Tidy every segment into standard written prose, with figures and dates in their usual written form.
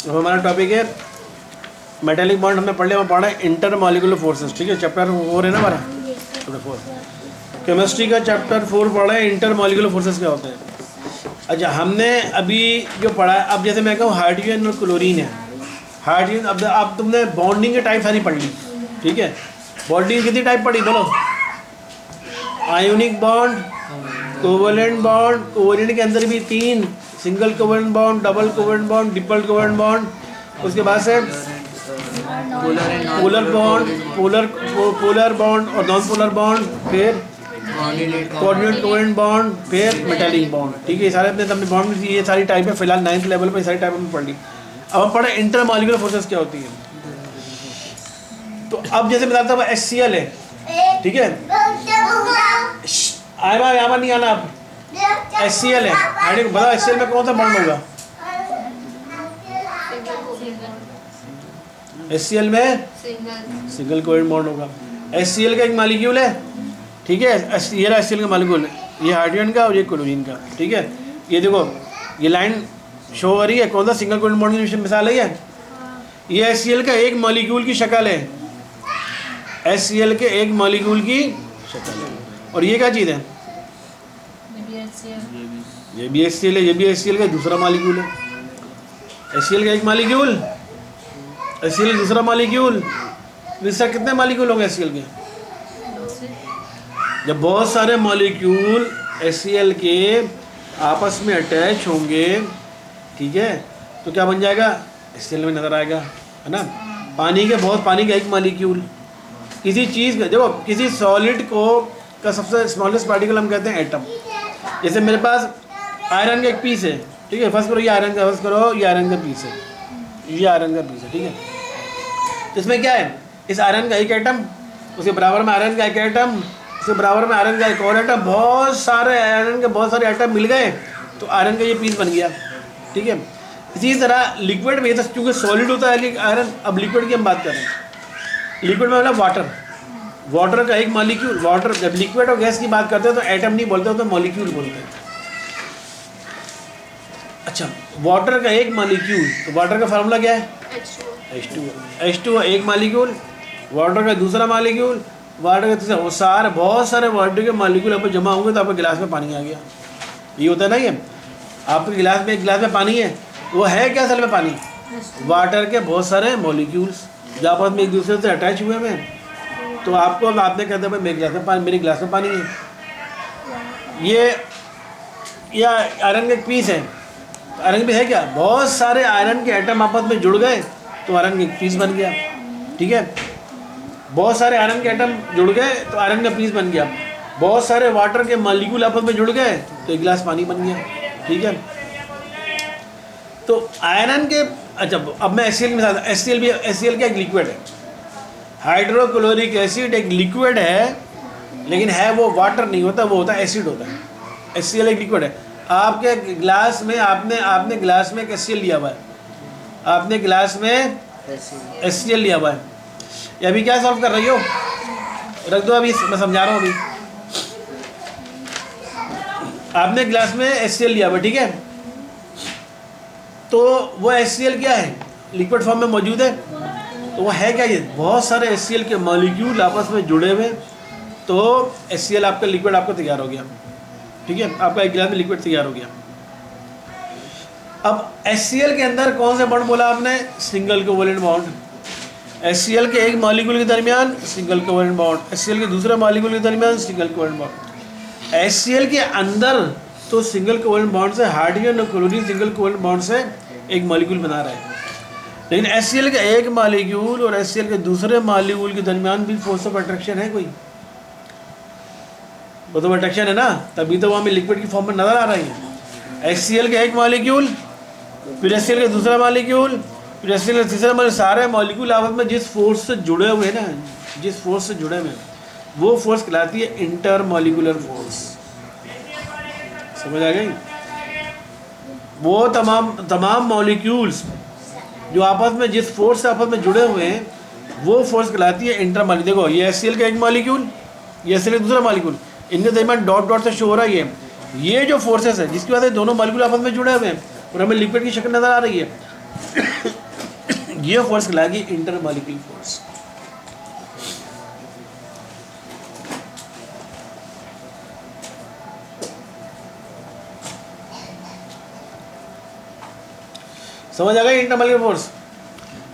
अब हमारा टॉपिक है मेटेलिक बॉन्ड। हमने पढ़ा है इंटर मॉलिक्यूलर फोर्सेस। ठीक है, चैप्टर 4 है ना हमारा, चैप्टर 4 केमिस्ट्री का चैप्टर 4 पढ़ा है, इंटर मॉलिक्यूलर फोर्सेस क्या होते हैं। अच्छा, हमने अभी जो पढ़ा है, अब जैसे मैं कहूँ हाइड्रोजन और क्लोरीन है, हाइड्रोजन, अब तुमने बॉन्डिंग के टाइप सारी पढ़ ली। ठीक है, बॉन्डिंग कितनी टाइप पढ़ी बोलो? Ionic bond, covalent bond, covalent के अंदर भी 3, single covalent bond, double covalent bond, triple covalent bond, उसके बाद से पोलर बॉन्ड, पोलर बॉन्ड और नॉन पोलर बॉन्ड, फिर कोऑर्डिनेट कोवेलेंट बॉन्ड, फिर मेटालिक बॉन्ड। ठीक है, ये सारे अपने बॉन्ड, ये सारी टाइप है। फिलहाल 9th लेवल पर सारी टाइप हमने पढ़ ली। अब हम पढ़े इंटर मॉलिक्यूलर फोर्सेस क्या होती है। तो अब जैसे बताता हूँ HCl है, ठीक है, आया यहाँ पर नहीं आना। अब HCl है, हाइड्रोजन बताओ HCl में कौन सा बॉन्ड होगा? HCl में सिंगल कोवेलेंट बॉन्ड होगा। HCl का एक मॉलिक्यूल है, ठीक है, ये रहा HCl का मॉलिक्यूल, ये हाइड्रोजन का और ये क्लोरीन का। ठीक है, ये देखो ये लाइन शो हो रही है, कौन सा सिंगल कोवेलेंट बॉन्ड की मिसाल है ये HCl का एक मॉलिक्यूल की शक्ल है, HCl के एक मॉलिक्यूल की शक्ल है। और ये क्या चीज़ है? ये भी HCl है, ये भी HCl का दूसरा मॉलिक्यूल है। HCl का एक मॉलिक्यूल, HCl दूसरा मॉलिक्यूल, इससे कितने मॉलिक्यूल होंगे HCl के? जब बहुत सारे मॉलिक्यूल HCl के आपस में अटैच होंगे, ठीक है, तो क्या बन जाएगा? HCl में नज़र आएगा, है ना। पानी का एक मॉलिक्यूल, किसी चीज़ का, देखो किसी सॉलिड को का सबसे स्मॉलेस्ट पार्टिकल हम कहते हैं एटम। जैसे मेरे पास आयरन का एक पीस है, ठीक है, फर्स्ट करो ये आयरन का, ये आयरन का पीस है, ये आयरन का पीस है, ठीक है। तो इसमें क्या है? इस आयरन का एक एटम, उसके बराबर में आयरन का एक एटम, उसके बराबर में आयरन का एक और एटम, बहुत सारे आयरन के बहुत सारे एटम मिल गए तो आयरन का ये पीस बन गया। ठीक है, इसी तरह लिक्विड में, क्योंकि सॉलिड होता है आयरन। अब लिक्विड की हम बात कर रहे हैं, लिक्विड में मतलब वाटर का एक मॉलिक्यूल, वाटर, जब लिक्विड और गैस की बात करते हैं तो एटम नहीं बोलते, तो मॉलिक्यूल बोलते हैं। अच्छा, वाटर का एक मॉलिक्यूल, तो वाटर का फार्मूला क्या है? H2O एक मॉलिक्यूल, वाटर का दूसरा मॉलिक्यूल, वाटर का तीसरा, वो सारे बहुत सारे वाटर के मॉलिक्यूल आप जमा होंगे तो आपके गिलास में पानी आ गया। ये होता है ना, ये आपके गिलास में, एक गिलास में पानी है, वो है क्या असल में? पानी, वाटर के बहुत सारे मॉलिक्यूल्स जो आपस में एक दूसरे से अटैच हुए हैं। तो आपको, आपने कहते हैं भाई मेरे गिलास में पानी है। ये आयरन का एक पीस है, आयरन भी है क्या? बहुत सारे आयरन के एटम आपस में जुड़ गए तो आयरन का एक पीस बन गया। ठीक है, बहुत सारे आयरन के एटम जुड़ गए तो आयरन का पीस बन गया। बहुत सारे वाटर के मॉलिक्यूल आपस में जुड़ गए तो एक गिलास पानी बन गया। ठीक है, तो आयरन के, अच्छा अब मैं HCl में बताता। HCl का एक लिक्विड है, हाइड्रोक्लोरिक एसिड एक लिक्विड है, लेकिन है वो वाटर नहीं होता, वो होता है एसिड होता है। HCl एक लिक्विड है। आपके गिलास में, आपने गिलास में एक HCl लिया हुआ है, आपने गिलास में HCl लिया हुआ है। ये अभी क्या सॉल्व कर रही हो? रख दो, अभी मैं समझा रहा हूँ। अभी आपने गिलास में HCl लिया हुआ, ठीक है, तो वो HCl क्या है? लिक्विड फॉर्म में मौजूद है। तो वो है क्या? ये बहुत सारे HCl के मॉलिक्यूल आपस में जुड़े हुए, तो HCl आपका लिक्विड आपको तैयार हो गया। ठीक है, आपका एक गिलास में लिक्विड तैयार हो गया। अब HCl के अंदर कौन से बॉन्ड बोला आपने? Single covalent bond. HCl के एक मॉलिक्यूल के दरमियान सिंगल कोवेलेंट बॉन्ड, HCl के दूसरे मॉलिक्यूल के दरमियान सिंगल कोवेलेंट बॉन्ड। HCl के अंदर तो सिंगल कोवेलेंट बॉन्ड से हाइड्रोजन और क्लोरीन सिंगल कोवेलेंट बॉन्ड से एक मॉलिक्यूल बना रहा है, लेकिन HCl का एक मॉलिक्यूल और HCl के दूसरे मॉलिक्यूल के दरमियान भी फोर्स ऑफ अट्रैक्शन है कोई? वो तो अट्रैक्शन है ना, तभी तो वो हमें लिक्विड की फॉर्म में नज़र आ रही है। HCl का एक मॉलिक्यूल, फिर HCl का दूसरा मॉलिक्यूल, फिर HCl का तीसरा मॉलिक्यूल, सारे मॉलिक्यूल आपस में जिस फोर्स से जुड़े हुए हैं ना, जिस फोर्स से जुड़े हुए हैं, वो फोर्स कहलाती है इंटर मॉलिक्यूलर फोर्स। समझ आ गई? वो तमाम मॉलिक्यूल्स जो आपस में जिस फोर्स से आपस में जुड़े हुए हैं, वो फोर्स कहलाती है इंटर मॉलिक्यूल। देखो ये HCl का एक मॉलिक्यूल, ये HCl का दूसरा मॉलिक्यूल, इनके दरमियान डॉट डॉट से शो हो रहा है ये जो फोर्सेस है, जिसकी वजह से दोनों मॉलिक्यूल आपस में जुड़े हुए हैं और हमें लिक्विड की शक्ल नज़र आ रही है। ये फोर्स कहलाएगी इंटरमॉलिक्यूलर फोर्स। समझ आ गई इंटरमॉलिक्यूलर फोर्स?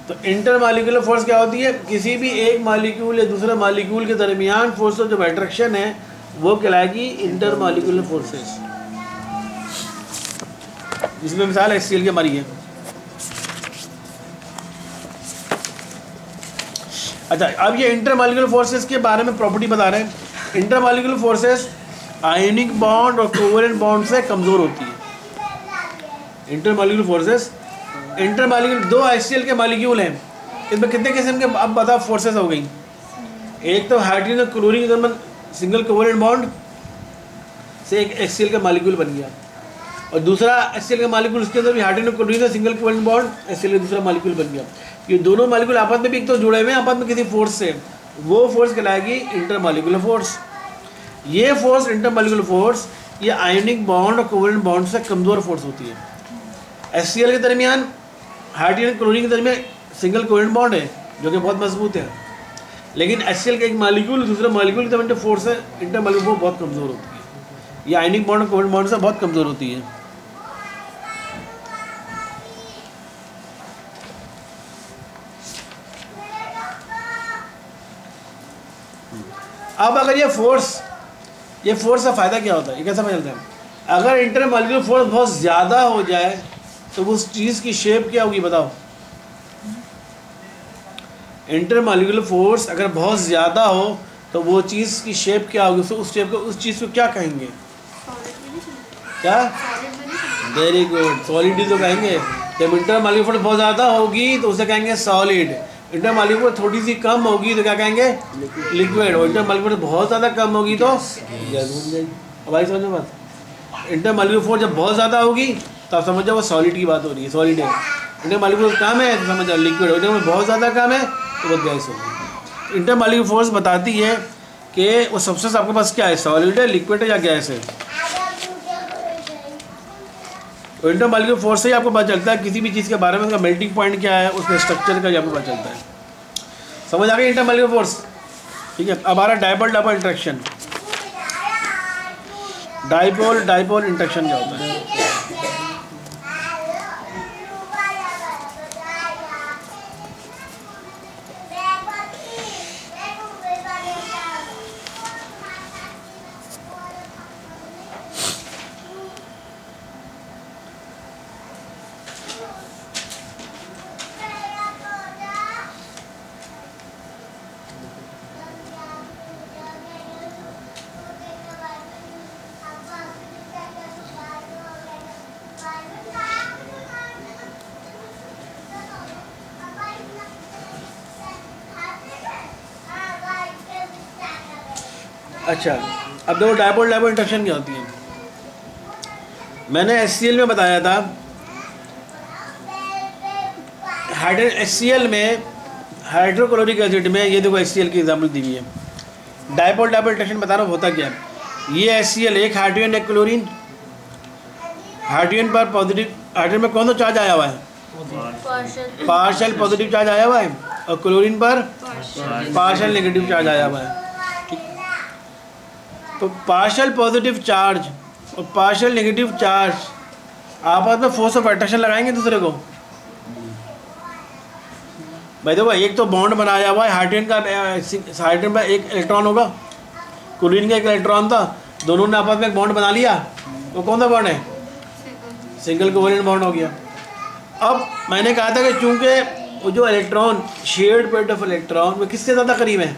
तो इंटरमॉलिक्यूलर फोर्स क्या होती है? किसी भी एक मॉलिक्यूल या दूसरे मॉलिक्यूल के दरमियान फोर्स ऑफ जो अट्रैक्शन है वो कहलाएगी इंटरमॉलिक्यूलर फोर्सेस, जिसमें मिसाल HCl की हमारी है। अच्छा, अब ये इंटरमॉलिक्यूलर फोर्सेस के बारे में प्रॉपर्टी बता रहे हैं। इंटरमॉलिक्यूलर फोर्सेस आयनिक बॉन्ड और कोवेलेंट बॉन्ड से कमज़ोर होती है। इंटरमॉलिक्यूलर फोर्सेस, इंटरमॉलिक्यूलर दो HCl के मॉलिक्यूल हैं, इसमें कितने किस्म के अब बता फोर्सेस हो गई? एक तो हाइड्रोजन और क्लोरीन के दरमियान सिंगल कोवेलेंट बॉन्ड से एक HCl का मॉलिक्यूल बन गया, और दूसरा HCl का मॉलिक्यूल उसके अंदर भी हाइड्रोजन और क्लोरीन का सिंगल कोवेलेंट बॉन्ड HCl का दूसरा मॉलिक्यूल बन गया। ये दोनों मॉलिक्यूल आपस में भी एक तो जुड़े हुए हैं आपस में किसी फोर्स से, वो फोर्स कहलाएगी इंटरमॉलिक्यूलर फोर्स। ये फोर्स इंटरमॉलिक्यूलर फोर्स ये आयनिक बॉन्ड और कोवेलेंट बॉन्ड से कमज़ोर फोर्स होती है। HCl के दरमियान हाइड्रोजन क्लोरीन के दरमियान सिंगल कोवेलेंट बॉन्ड है जो कि बहुत मजबूत है, लेकिन HCl का एक मॉलिक्यूल दूसरे मॉलिक्यूल के दरमियान जो फोर्स है इंटरमॉलिक्यूलर फोर्स बहुत कमज़ोर होती है। ये आयनिक बॉन्ड और कोवेलेंट बॉन्ड से बहुत कमज़ोर होती है। अब अगर ये फोर्स का फ़ायदा क्या होता है, ये कैसा पता चलता है? अगर इंटरमॉलिक्यूलर फोर्स बहुत ज़्यादा हो जाए तो उस चीज़ की शेप क्या होगी बताओ? इंटरमॉलिक्यूलर फोर्स अगर बहुत ज़्यादा हो तो वो चीज़ की शेप क्या होगी? उस शेप को, उस चीज़ को क्या कहेंगे? क्या? वेरी गुड, सॉलिड ही तो कहेंगे। जब इंटरमॉलिक्यूलर फोर्स बहुत ज़्यादा होगी तो उसे कहेंगे सॉलिड। इंटरमॉलिक्यूलर फोर्स थोड़ी सी कम होगी तो क्या कहेंगे? लिक्विड। और इंटरमॉलिक्यूलर फोर्स बहुत ज़्यादा कम होगी तो गैस बन जाएगी। अब भाई समझो बात, इंटरमॉलिक्यूलर फोर्स जब बहुत ज़्यादा होगी तो आप समझ जाओ वो सॉलिड की बात हो रही है, सॉलिड है। इंटरमॉलिक्यूलर फोर्स कम है तो समझ जाओ लिक्विड। और जब बहुत ज़्यादा कम है तो वो गैस होगी। इंटरमॉलिक्यूलर फोर्स बताती है कि वो सबसे आपके पास क्या है, सॉलिड है, लिक्विड है या गैस है। तो इंटरमॉलिक्यूलर फोर्स से ही आपको पता चलता है किसी भी चीज़ के बारे में, उसका मेल्टिंग पॉइंट क्या है, उसके स्ट्रक्चर का आपको पता चलता है। समझ आ गई इंटरमॉलिक्यूलर फोर्स? ठीक है। अब आ रहा dipole dipole interaction. Dipole dipole interaction क्या होता है? अच्छा, अब देखो डाइपोल डाइपोल इंटरेक्शन क्या होती है। मैंने HCl में बताया था, हाइड्रोजन HCl में हाइड्रोक्लोरिक एसिड में, ये देखो HCl की एग्जाम्पल दी हुई है। डाइपोल डाइपोल इंटरेक्शन बता रहा हूँ होता क्या है। ये HCl एक हाइड्रोजन एक क्लोरीन, हाइड्रोजन पर पॉजिटिव, हाइड्रोजन में कौन सा चार्ज आया हुआ है? पार्शियल पॉजिटिव चार्ज आया हुआ है, और क्लोरीन पर पार्शियल नेगेटिव चार्ज आया हुआ है। तो पार्शियल पॉजिटिव चार्ज और पार्शियल नेगेटिव चार्ज आपस में फोर्स ऑफ अट्रैक्शन लगाएंगे दूसरे को। भाई देखो, एक तो बॉन्ड बनाया हुआ है हाइड्रोजन का, हाइड्रोजन में एक इलेक्ट्रॉन होगा, क्लोरीन का एक इलेक्ट्रॉन था, दोनों ने आपस में एक बॉन्ड बना लिया। वो कौन सा बॉन्ड है? सिंगल कोवेलेंट बॉन्ड हो गया। अब मैंने कहा था कि चूंकि वो जो electron, shared pair of electron, वो किससे ज़्यादा करीब है?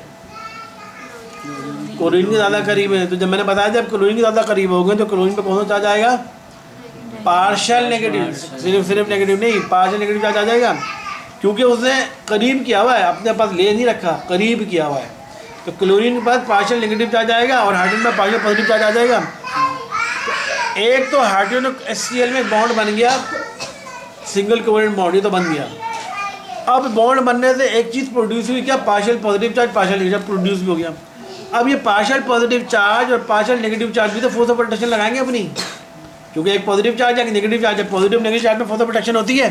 क्लोरीन के ज़्यादा करीब है। तो जब मैंने बताया जब क्लोरीन के ज़्यादा करीब हो गए तो क्लोरीन पे कौन सा चार्ज आएगा? Partial negative. सिर्फ नेगेटिव नहीं, पार्शियल नेगेटिव चार्ज आ जाएगा, क्योंकि उसने करीब किया हुआ है, अपने पास ले नहीं रखा, करीब किया हुआ है। तो क्लोरीन के पास पार्शियल नेगेटिव चार्ज आएगा और हाइड्रोजन में पार्शियल पॉजिटिव चार्ज आ जाएगा। तो एक तो हाइड्रोजन HCl में बॉन्ड बन गया, सिंगल कोवेलेंट बॉन्ड, ये तो बन गया। अब बॉन्ड बनने से एक चीज़ प्रोड्यूस हुई, क्या? Partial positive charge, partial negative produce भी हो गया। अब ये पार्शियल पॉजिटिव चार्ज और पार्शियल नेगेटिव चार्ज भी तो फोर्स ऑफ अट्रैक्शन लगाएंगे अपनी, क्योंकि एक पॉजिटिव चार्ज है, एक नेगेटिव चार्ज है। पॉजिटिव नेगेटिव चार्ज में फोर्स ऑफ अट्रैक्शन होती है।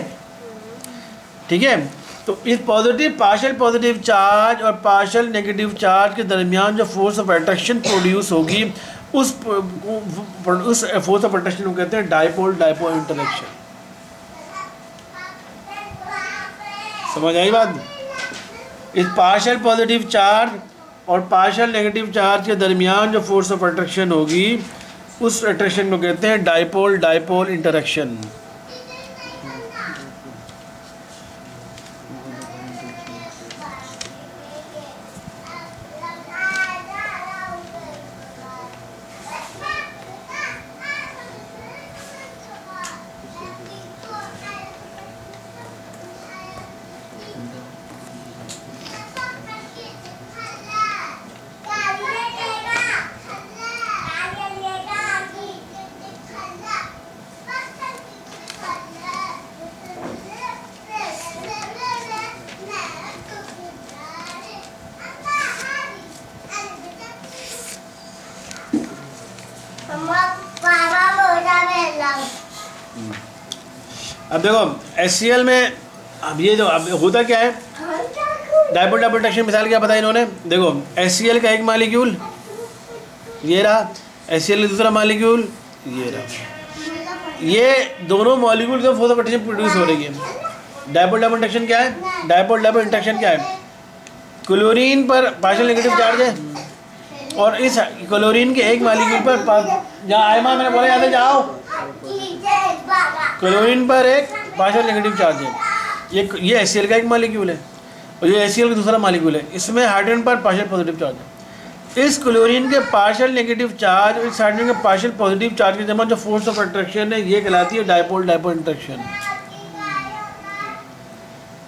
ठीक है। तो इस पॉजिटिव चार्ज और पार्शियल नेगेटिव चार्ज के दरमियान जो फोर्स ऑफ अट्रैक्शन प्रोड्यूस होगी उस फोर्स ऑफ अट्रैक्शन को कहते हैं डाइपोल इंटरेक्शन। समझ आई बात? इस पार्शियल पॉजिटिव चार्ज और पार्शियल नेगेटिव चार्ज के दरमियान जो फोर्स ऑफ अट्रैक्शन होगी उस अट्रैक्शन को कहते हैं डाइपोल इंटरेक्शन। अब देखो HCl में अब ये जो अब होता क्या है, डाइपोल इंटरेक्शन मिसाल क्या बताया इन्होंने। देखो HCl का एक मालिक्यूल ये रहा, HCl का दूसरा मालिक्यूल ये रहा, ये दोनों मॉलिक्यूल जो फोर्स ऑफ अट्रैक्शन प्रोड्यूस हो रही है। डाइपोल इंटरेक्शन क्या है? डाइपोल इंटरेक्शन क्या है? क्लोरीन पर पार्शियल नेगेटिव चार्ज है और इस क्लोरीन के एक मालिक्यूल पर जहाँ आयमा मैंने बोला याद है जाओ, क्लोरीन पर एक पार्शियल नेगेटिव चार्ज है। ये HCl का एक मालिक्यूल है और ये HCl का दूसरा मालिक्यूल है। इसमें हाइड्रोजन पर पार्शियल पॉजिटिव चार्ज है। इस क्लोरीन के पार्शियल नेगेटिव चार्ज और इस हाइड्रोजन के पार्शियल पॉजिटिव चार्ज के जमा जो फोर्स ऑफ अट्रैक्शन है ये कहलाती है डाइपोल इंटरेक्शन।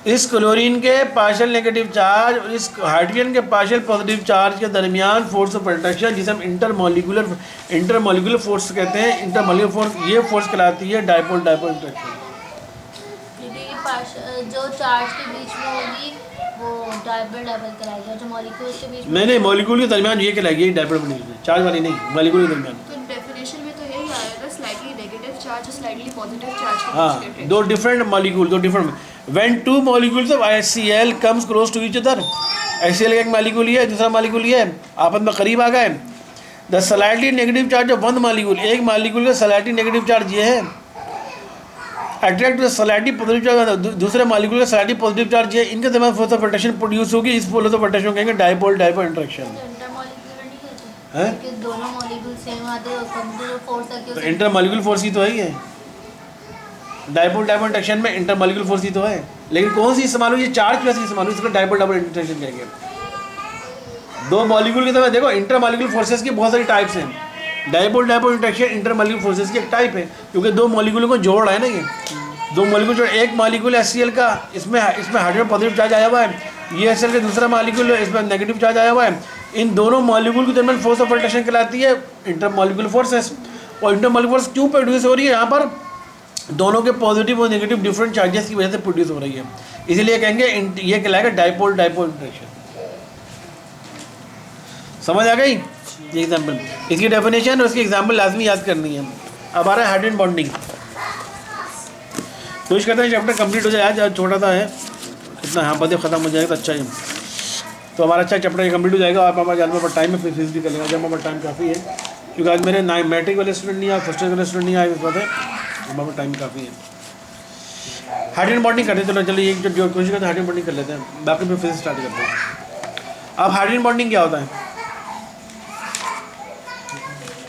इस क्लोरीन के पार्शियल नेगेटिव चार्ज और इस हाइड्रोजन के पार्शियल पॉजिटिव चार्ज के दरमियान फोर्स ऑफ अट्रैक्शन जिसे हम इंटरमॉलिक्यूलर फोर्स कहते हैं, इंटरमॉलिक्यूलर फोर्स, ये फोर्स कहलाती है डाइपोल इंटरेक्शन। जो चार्ज के बीच में होगी वो डाइपोल कहलाएगी, जो मॉलिक्यूल के बीच में नहीं मॉलिक्यूल के दरमियान ये कहलाएगी डाइपोल, चार्ज वाली नहीं, मॉलिक्यूल के दरमियान। तो डेफिनेशन में तो यही आएगा, slightly negative charge, slightly positive charge. हाँ, दो डिफरेंट मॉलिक्यूल, दो different when two molecules of HCl comes close to each other. HCl का एक मॉलिक्यूल ये है, दूसरा मॉलिक्यूल ये है, आपस में करीब आ गए। The slightly negative charge of one molecule, एक मॉलिक्यूल का स्लाइटली नेगेटिव चार्ज ये है, अट्रैक्ट स्लाइटली पॉजिटिव चार्ज दूसरे मॉलिक्यूल का स्लाइटली पॉजिटिव चार्ज ये, इनके दरमियान फोर्स ऑफ अट्रैक्शन प्रोड्यूस होगी। इस फोर्स ऑफ अट्रैक्शन कहेंगे डाइपोल इंटरेक्शन है। दोनों मॉलिक्यूल सेम आते हैं फोर्स है, तो इंटरमॉलिक्यूलर फोर्स ही तो है ये, डाइपोल इंटरेक्शन में इंटरमॉलिक्यूलर फोर्स ही तो है। लेकिन कौन सी इस्तेमाल हुई? ये चार्ज कैसे इस्तेमाल हुई? इसका डाइपोल इंटरेक्शन कहेंगे। दो मॉलिक्यूल की तरह देखो, इंटरमॉलिक्यूलर फोर्सेस की बहुत सारी टाइप्स हैं। डाइपोल इंटरेक्शन इंटरमॉलिक्यूलर फोर्सेस की एक टाइप है, क्योंकि दो मॉलिक्यूलों को जोड़ रहा है ना ये। दो मॉलिक्यूल जोड़, एक मॉलिक्यूल HCl का, इसमें हाइड्रोजन पॉजिटिव चार्ज आया हुआ है, ये HCl का दूसरा मॉलिक्यूल है, इसमें नेगेटिव चार्ज आया हुआ है। इन दोनों मॉलिक्यूल के दरमियान फोर्स ऑफ अट्रैक्शन कहलाती है इंटरमॉलिक्यूलर फोर्सेस। और इंटरमॉलिक्यूलर फोर्स क्यों प्रोड्यूस हो रही है? यहाँ पर दोनों के पॉजिटिव और नेगेटिव डिफरेंट चार्जेस की वजह से प्रोड्यूस हो रही है, इसीलिए कहेंगे ये कहलाएगा डाइपोल इंटरेक्शन। समझ आ गई? ये एग्जाम्पल, इसकी डेफिनेशन और इसकी एग्जाम्पल लाजमी याद करनी है। अब आ रहा है हाइड्रोजन बॉन्डिंग। कोशिश करते हैं चैप्टर कंप्लीट हो जाए, आज छोटा सा है, इतना यहाँ पर ख़त्म हो जाएगा तो अच्छा ही, तो हमारा अच्छा चैप्टर कंप्लीट हो जाएगा। आप हमारे हमारे टाइम में फिजिक्स भी कर लेंगे, जब हमारा टाइम काफ़ी है, क्योंकि आज मेरे मैट्रिक वाले स्टूडेंट नहीं आए, फर्स्ट ईयर वाले स्टूडेंट नहीं आए, इस बात है हमारा टाइम काफ़ी है। हाइड्रोजन बॉन्डिंग करते हैं, चलिए एक जो कोशिश करते हैं हाइड्रोजन बॉन्डिंग कर लेते हैं, बाकी फिर फिजिक्स स्टार्ट करते हैं। अब हाइड्रोजन बॉन्डिंग क्या होता है?